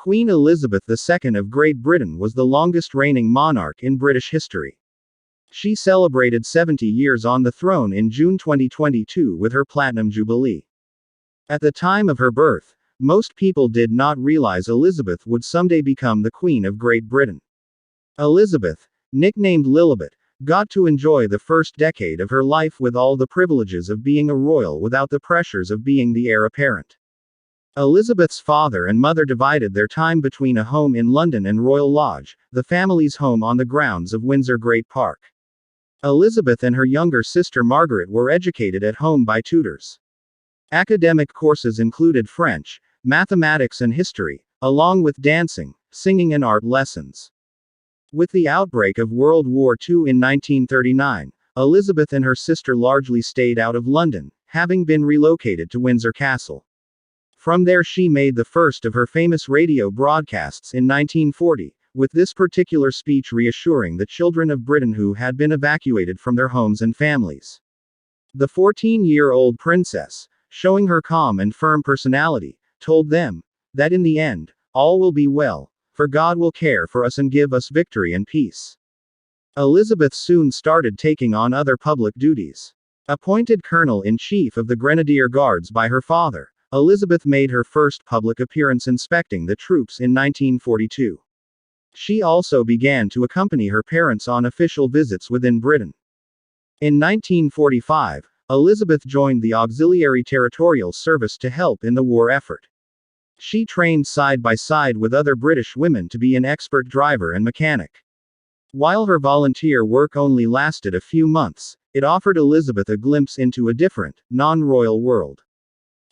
Queen Elizabeth II of Great Britain was the longest reigning monarch in British history. She celebrated 70 years on the throne in June 2022 with her Platinum Jubilee. At the time of her birth, most people did not realize Elizabeth would someday become the Queen of Great Britain. Elizabeth, nicknamed Lilibet, got to enjoy the first decade of her life with all the privileges of being a royal without the pressures of being the heir apparent. Elizabeth's father and mother divided their time between a home in London and Royal Lodge, the family's home on the grounds of Windsor Great Park. Elizabeth and her younger sister Margaret were educated at home by tutors. Academic courses included French, mathematics and history, along with dancing, singing and art lessons. With the outbreak of World War II in 1939, Elizabeth and her sister largely stayed out of London, having been relocated to Windsor Castle. From there she made the first of her famous radio broadcasts in 1940, with this particular speech reassuring the children of Britain who had been evacuated from their homes and families. The 14-year-old princess, showing her calm and firm personality, told them that in the end, all will be well, for God will care for us and give us victory and peace. Elizabeth soon started taking on other public duties. Appointed Colonel-in-Chief of the Grenadier Guards by her father, Elizabeth made her first public appearance inspecting the troops in 1942. She also began to accompany her parents on official visits within Britain. In 1945, Elizabeth joined the Auxiliary Territorial Service to help in the war effort. She trained side by side with other British women to be an expert driver and mechanic. While her volunteer work only lasted a few months, it offered Elizabeth a glimpse into a different, non-royal world.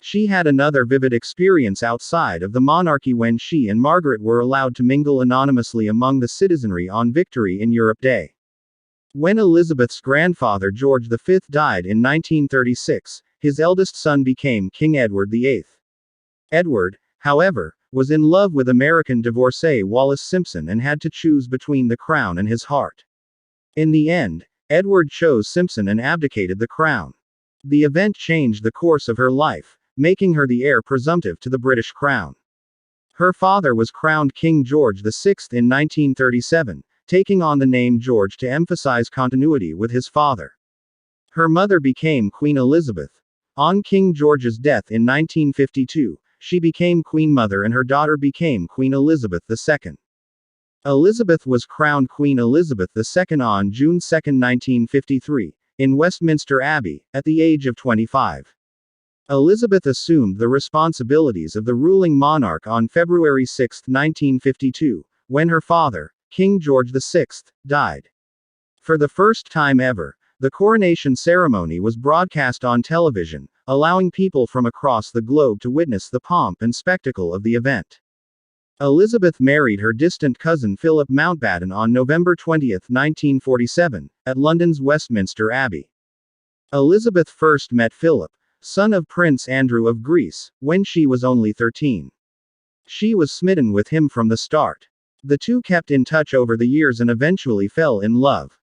She had another vivid experience outside of the monarchy when she and Margaret were allowed to mingle anonymously among the citizenry on Victory in Europe Day. When Elizabeth's grandfather George V died in 1936, his eldest son became King Edward VIII. Edward, however, was in love with American divorcee Wallis Simpson and had to choose between the crown and his heart. In the end, Edward chose Simpson and abdicated the crown. The event changed the course of her life, making her the heir presumptive to the British crown. Her father was crowned King George VI in 1937, taking on the name George to emphasize continuity with his father. Her mother became Queen Elizabeth. On King George's death in 1952, she became Queen Mother and her daughter became Queen Elizabeth II. Elizabeth was crowned Queen Elizabeth II on June 2, 1953, in Westminster Abbey, at the age of 25. Elizabeth assumed the responsibilities of the ruling monarch on February 6, 1952, when her father, King George VI, died. For the first time ever, the coronation ceremony was broadcast on television, allowing people from across the globe to witness the pomp and spectacle of the event. Elizabeth married her distant cousin Philip Mountbatten on November 20, 1947, at London's Westminster Abbey. Elizabeth first met Philip, son of Prince Andrew of Greece, when she was only 13. She was smitten with him from the start. The two kept in touch over the years and eventually fell in love.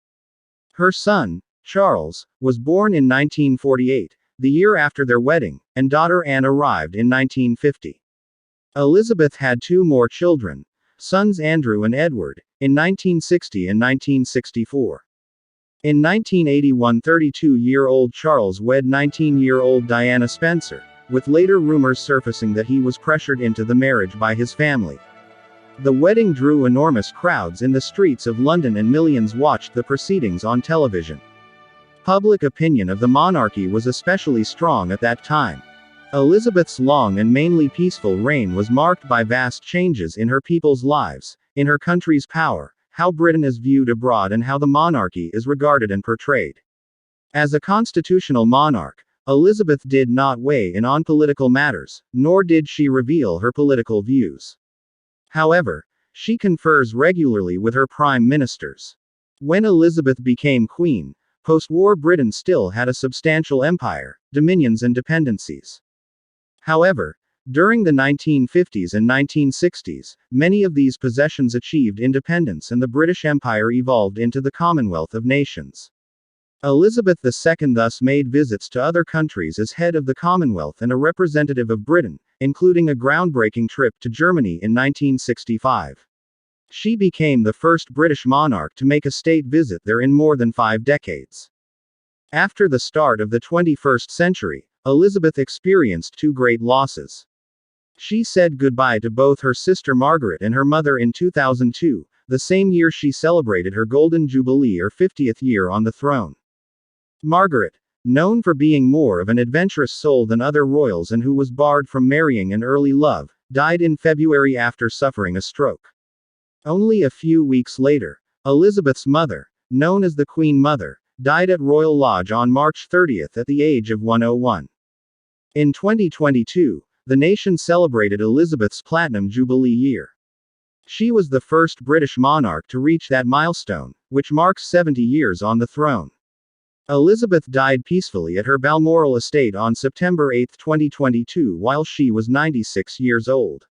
Her son, Charles, was born in 1948, the year after their wedding, and daughter Anne arrived in 1950. Elizabeth had two more children, sons Andrew and Edward, in 1960 and 1964. In 1981, 32-year-old Charles wed 19-year-old Diana Spencer, with later rumors surfacing that he was pressured into the marriage by his family. The wedding drew enormous crowds in the streets of London and millions watched the proceedings on television. Public opinion of the monarchy was especially strong at that time. Elizabeth's long and mainly peaceful reign was marked by vast changes in her people's lives, in her country's power, how Britain is viewed abroad and how the monarchy is regarded and portrayed. As a constitutional monarch, Elizabeth did not weigh in on political matters, nor did she reveal her political views. However, she confers regularly with her prime ministers. When Elizabeth became queen, post-war Britain still had a substantial empire, dominions and dependencies. However, during the 1950s and 1960s, many of these possessions achieved independence and the British Empire evolved into the Commonwealth of Nations. Elizabeth II thus made visits to other countries as head of the Commonwealth and a representative of Britain, including a groundbreaking trip to Germany in 1965. She became the first British monarch to make a state visit there in more than 5 decades. After the start of the 21st century, Elizabeth experienced 2 great losses. She said goodbye to both her sister Margaret and her mother in 2002, the same year she celebrated her Golden Jubilee or 50th year on the throne. Margaret, known for being more of an adventurous soul than other royals and who was barred from marrying an early love, died in February after suffering a stroke. Only a few weeks later, Elizabeth's mother, known as the Queen Mother, died at Royal Lodge on March 30 at the age of 101. In 2022, the nation celebrated Elizabeth's Platinum Jubilee year. She was the first British monarch to reach that milestone, which marks 70 years on the throne. Elizabeth died peacefully at her Balmoral estate on September 8, 2022 while she was 96 years old.